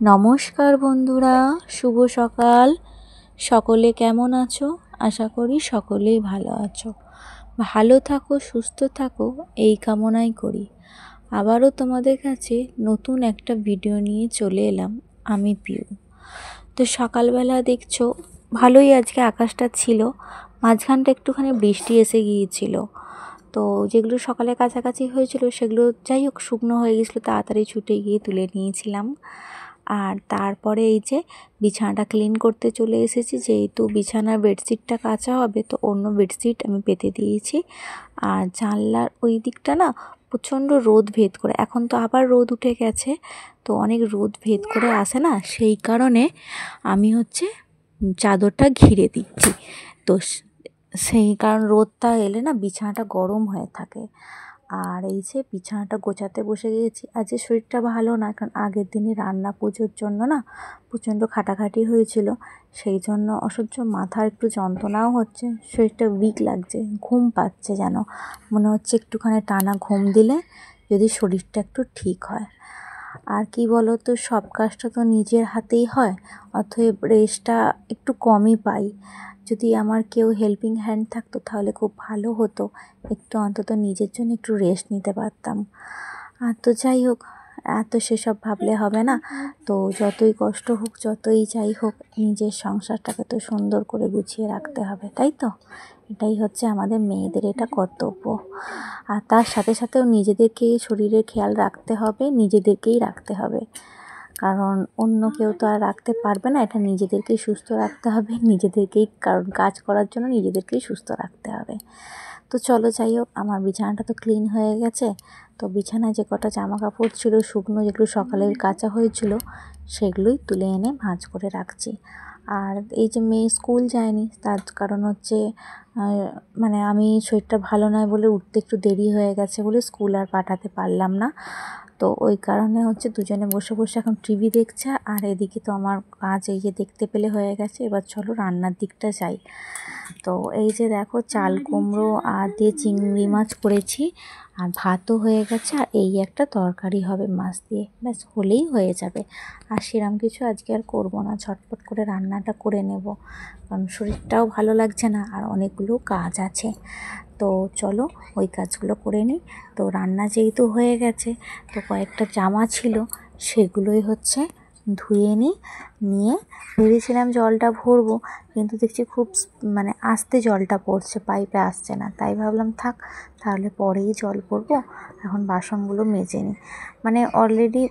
নমস্কার বন্ধুরা, শুভ সকাল। সকলে কেমন আছো? আশা করি সকলেই ভালো আছো। ভালো থাকো, সুস্থ থাকো, এই কামনাই করি। আবারও তোমাদের কাছে নতুন একটা ভিডিও নিয়ে চলে এলাম। আমি পিউ। তো সকালবেলা দেখছো ভালোই আজকে আকাশটা ছিল, মাঝখানটা একটুখানি বৃষ্টি এসে গিয়েছিল। তো যেগুলো সকালে কাছাকাছি হয়েছিল সেগুলো যাই হোক শুকনো হয়ে গেছিলো, তাড়াতাড়ি ছুটে গিয়ে তুলে নিয়েছিলাম। আর তারপরে এই যে বিছানাটা ক্লিন করতে চলে এসেছি, যেহেতু বিছানার বেডশিটটা কাচা হবে তো অন্য বেডশিট আমি পেতে দিয়েছি। আর জানলার ওই দিকটা না প্রচণ্ড রোদ ভেদ করে, এখন তো আবার রোদ উঠে গেছে, তো অনেক রোদ ভেদ করে আসে না, সেই কারণে আমি চাদরটা ঘিরে দিচ্ছি। তো সেই কারণ রোদটা এলে না বিছানাটা গরম হয়ে থাকে। আর এই যে বিছানাটা গোছাতে বসে গিয়েছি। আজ যে শরীরটা ভালো না, কারণ আগের দিনই রান্না পুজোর জন্য না প্রচণ্ড খাটাখাটি হয়েছিল, সেই জন্য অসহ্য মাথার একটু যন্ত্রণাও হচ্ছে, শরীরটা উইক লাগছে, ঘুম পাচ্ছে, যেন মনে হচ্ছে একটুখানি টানা ঘুম দিলে যদি শরীরটা একটু ঠিক হয়। আর কি বলো তো, সব কাজটা তো নিজের হাতেই হয়, অতএব রেস্টটা একটু কমই পাই। যদি আমার কেউ হেল্পিং হ্যান্ড থাকতো তাহলে খুব ভালো হতো, একটু অন্তত নিজের জন্য একটু রেস্ট নিতে পারতাম। আর তো যাই হোক, এত সেসব ভাবলে হবে না। তো যতই কষ্ট হোক, যতই যাই হোক, নিজের সংসারটাকে তো সুন্দর করে গুছিয়ে রাখতে হবে, তাই তো? এটাই হচ্ছে আমাদের মেয়েদের এটা কর্তব্য। আর তার সাথে সাথেও নিজেদেরকে শরীরের খেয়াল রাখতে হবে, নিজেদেরকেই রাখতে হবে, কারণ অন্য কেউ তো আর রাখতে পারবে না। এটা নিজেদেরকেই সুস্থ রাখতে হবে, নিজেদেরকেই, কারণ কাজ করার জন্য নিজেদেরকেই সুস্থ রাখতে হবে। তো চলো যাই হোক, আমার বিছানাটা তো ক্লিন হয়ে গেছে। তো বিছানায় যে কটা জামা কাপড় ছিল শুকনো, যেগুলো সকালে কাচা হয়েছিল, সেগুলোই তুলে এনে ভাঁজ করে রাখছি। আর এই যে মেয়ে স্কুল যায়নি, তার কারণ হচ্ছে মানে আমি শরীরটা ভালো নয় বলে উঠতে একটু দেরি হয়ে গেছে বলে স্কুল আর পাঠাতে পারলাম না। তো ওই কারণে দুজনে বসে বসে এখন টিভি দেখছে, আর এদিকে তো আমার কাজ এই যে দেখতে পেলে হয়ে গেছে। এবার চলো রান্নার দিকটা যাই। তো এই যে দেখো, চাল কুমড়ো আর দিয়ে চিংড়ি মাছ করেছি, আর ভাতও হয়ে গেছে, আর এই একটা তরকারি হবে মাছ দিয়ে, ব্যাস হলেই হয়ে যাবে। আর সেরম কিছু আজকে আর করবো না, ঝটপট করে রান্নাটা করে নেব, কারণ শরীরটাও ভালো লাগছে না, আর অনেকগুলো কাজ আছে। তো চলো ওই কাজগুলো করে নিই। তো রান্না যেহেতু হয়ে গেছে, তো কয়েকটা জামা ছিল সেগুলোই ধুয়ে নিয়ে ভেবেছিলাম জলটা ভরবো, কিন্তু দেখছি খুব মানে আস্তে জলটা পড়ছে, পাইপে আসছে না, তাই ভাবলাম থাক, তাহলে পরেই জল ভরবো। এখন বাসনগুলো মেজে নিই, মানে অলরেডি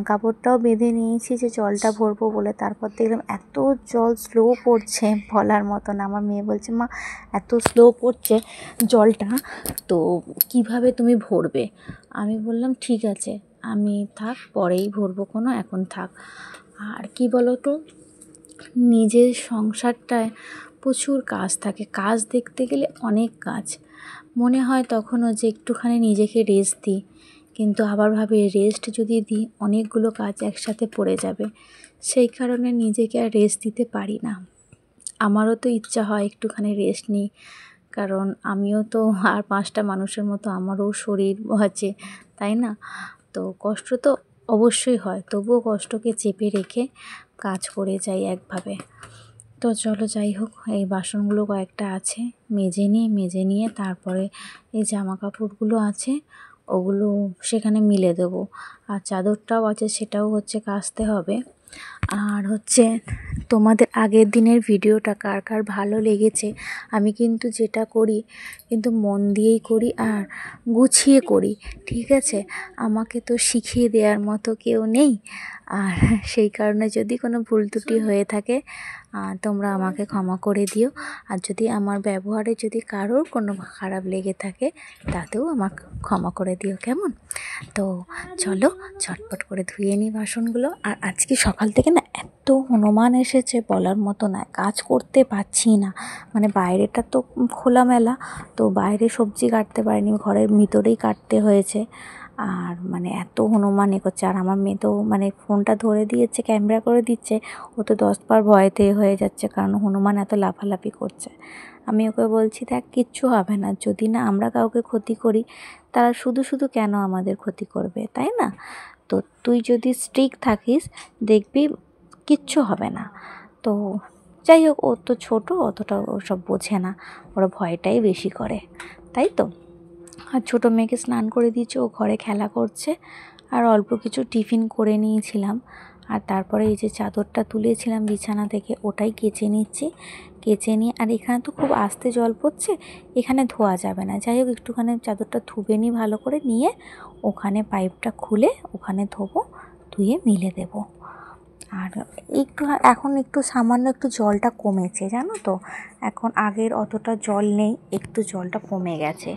কাপড়টাও বেঁধে নিয়েছি যে জলটা ভরবো বলে। তারপর দেখলাম এত জল স্লো পড়ছে বলার মতো না। আমার মেয়ে বলছে, মা এত স্লো পড়ছে জলটা, তো কিভাবে তুমি ভরবে? আমি বললাম ঠিক আছে, আমি থাক পরেই ভরবো, কোনো এখন থাক। আর কি বলো তো, নিজের সংসারটায় প্রচুর কাজ থাকে, কাজ দেখতে গেলে অনেক কাজ, মনে হয় তখনও যে একটুখানি নিজেকে রেস্ট দিই, কিন্তু আবার ভাবি রেস্ট যদি দিই অনেকগুলো কাজ একসাথে পড়ে যাবে, সেই কারণে নিজেকে আর রেস্ট দিতে পারি না। আমারও তো ইচ্ছা হয় একটুখানি রেস্ট নিই, কারণ আমিও তো আর 5টা মানুষের মতো, আমারও শরীর আছে, তাই না? তো কষ্ট তো অবশ্যই হয়, তবুও কষ্টকে চেপে রেখে কাজ করে যাই একভাবে। তো চলো যাই হোক, এই বাসনগুলো কয়েকটা আছে, মেজে নিয়ে তারপরে এই জামা কাপড়গুলো আছে ওগুলো সেখানে মিলে দেবো। আর চাদরটাও আছে, সেটাও কাচতে হবে। আর তোমাদের আগের দিনের ভিডিওটা কার কার ভালো লেগেছে, আমি কিন্তু যেটা করি কিন্তু মন দিয়েই করি আর গুছিয়ে করি, ঠিক আছে? আমাকে তো শিখিয়ে দেওয়ার মতো কেউ নেই, আর সেই কারণে যদি কোনো ভুল ত্রুটি হয়ে থাকে তোমরা আমাকে ক্ষমা করে দিও। আর যদি আমার ব্যবহারে যদি কারোর কোনো খারাপ লেগে থাকে তাতেও আমাকে ক্ষমা করে দিও, কেমন? তো চলো ঝটপট করে ধুয়ে নিই বাসনগুলো। আর আজকে সকাল থেকে না এত হনুমান এসেছে বলার মতো না, কাজ করতে পারছি না, মানে বাইরেটা তো খোলামেলা, তো বাইরে সবজি কাটতে পারিনি, ঘরের ভিতরেই কাটতে হয়েছে। আর মানে এত হনুমান করছে, আর আমার মেয়ে তো মানে ফোনটা ধরে দিয়েছে, ক্যামেরা করে দিচ্ছে, ও তো 10বার ভয়েতে হয়ে যাচ্ছে, কারণ হনুমান এত লাফালাফি করছে। আমি ওকে বলছি, দেখ কিচ্ছু হবে না, যদি না আমরা কাউকে ক্ষতি করি, তারা শুধু শুধু কেন আমাদের ক্ষতি করবে, তাই না? তো তুই যদি স্ট্রিক্ট থাকিস দেখবি কিচ্ছু হবে না। তো যাই হোক, ও তো ছোটো, অতটা ওসব বোঝে না, ওরা ভয়টাই বেশি করে, তাই তো। আর ছোটো মেয়েকে স্নান করে দিয়েছে, ও ঘরে খেলা করছে। আর অল্প কিছু টিফিন করে নিয়েছিলাম, আর তারপরে এই যে চাদরটা তুলেছিলাম বিছানা থেকে ওটাই কেচে নিচ্ছি। কেচে নিয়ে, আর এখানে তো খুব আস্তে জল পড়ছে, এখানে ধোয়া যাবে না। যাই হোক, একটুখানি চাদরটা ধুবে নিই ভালো করে, নিয়ে ওখানে পাইপটা খুলে ওখানে ধোবো, ধুয়ে মিলে দেবো। আর একটু এখন একটু সামান্য একটু জলটা কমেছে, জানো তো, এখন আগের অতটা জল নেই, একটু জলটা কমে গেছে।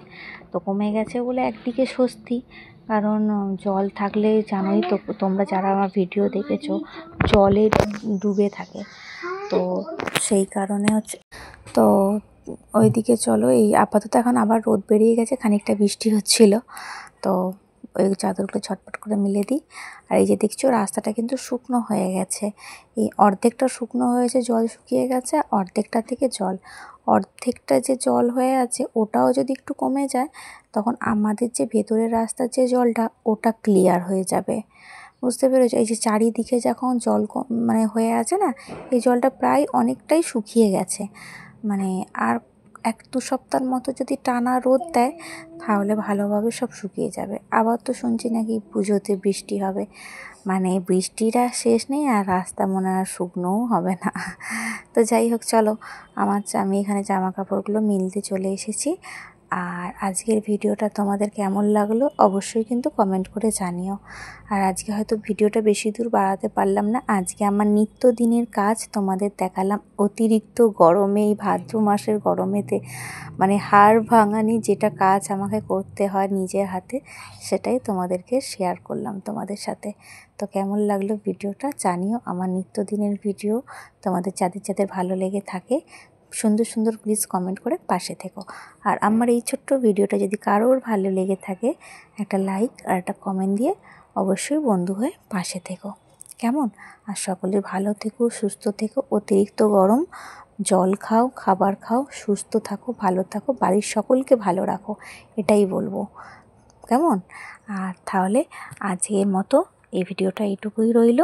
তো কমে গেছে বলে একদিকে স্বস্তি, কারণ জল থাকলে জানোই তো, তোমরা যারা আমার ভিডিও দেখেছো, জলে ডুবে থাকে, তো সেই কারণে হচ্ছে। তো ওইদিকে চলো, এই আপাতত এখন আবার রোদ বেরিয়ে গেছে, খানিকটা বৃষ্টি হচ্ছিল, তো ওই চাদরগুলো ঝটপট করে মিলে দিই। আর এই যে দেখছো, রাস্তাটা কিন্তু শুকনো হয়ে গেছে, এই অর্ধেকটা শুকনো হয়েছে, জল শুকিয়ে গেছে, অর্ধেকটা থেকে জল, অর্ধেকটা যে জল হয়ে আছে ওটাও যদি একটু কমে যায়, তখন আমাদের যে ভেতরের রাস্তার যে জলটা ওটা ক্লিয়ার হয়ে যাবে, বুঝতে পেরেছো। এই যে চারিদিকে যখন জল মানে হয়ে আছে না, এই জলটা প্রায় অনেকটাই শুকিয়ে গেছে, মানে আর 1-2 সপ্তাহের মতো যদি টানা রোদ দেয়, তাহলে ভালোভাবে সব শুকিয়ে যাবে। আবার তো শুনছি নাকি পুজোতে বৃষ্টি হবে, মানে বৃষ্টিটা শেষ নেই, আর রাস্তা মনে হয় শুকনোও হবে না। তো যাই হোক, চলো, আমি এখানে জামা কাপড়গুলো মিলতে চলে এসেছি। আর আজকের ভিডিওটা তোমাদের কেমন লাগলো অবশ্যই কিন্তু কমেন্ট করে জানিও। আর আজকে হয়তো ভিডিওটা বেশি দূর বাড়াতে পারলাম না, আজকে আমার নিত্যদিনের কাজ তোমাদের দেখালাম। অতিরিক্ত গরমে, এই ভাদ্র মাসের গরমেতে মানে হাড় ভাঙানি যেটা কাজ আমাকে করতে হয় নিজের হাতে, সেটাই তোমাদেরকে শেয়ার করলাম তোমাদের সাথে। তো কেমন লাগলো ভিডিওটা জানিও। আমার নিত্যদিনের ভিডিও তোমাদের যাদের যাদের ভালো লেগে থাকে, সুন্দর সুন্দর প্লিজ কমেন্ট করে পাশে থেকো। আর আমার এই ছোট্ট ভিডিওটা যদি কারোর ভালো লেগে থাকে, একটা লাইক আর একটা কমেন্ট দিয়ে অবশ্যই বন্ধু হয়ে পাশে থেকো, কেমন। আর সকলে ভালো থেকো, সুস্থ থেকো, অতিরিক্ত গরম জল খাও, খাবার খাও, সুস্থ থাকো, ভালো থাকো, বাড়ির সকলকে ভালো রাখো, এটাই বলবো, কেমন। আর তাহলে আজকের মতো এই ভিডিওটা এইটুকুই রইল,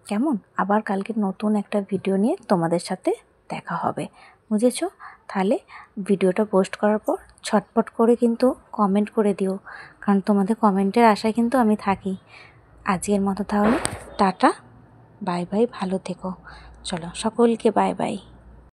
কেমন। আবার কালকে নতুন একটা ভিডিও নিয়ে তোমাদের সাথে দেখা হবে, বুঝেছো। তাহলে ভিডিওটা পোস্ট করার পর ছটপট করে কিন্তু কমেন্ট করে দিও, কারণ তোমাদের কমেন্টের আশায় কিন্তু আমি থাকি। আজকের মতো তাহলে টাটা, বাই বাই, ভালো থেকো, চলো সকলকে বাই বাই।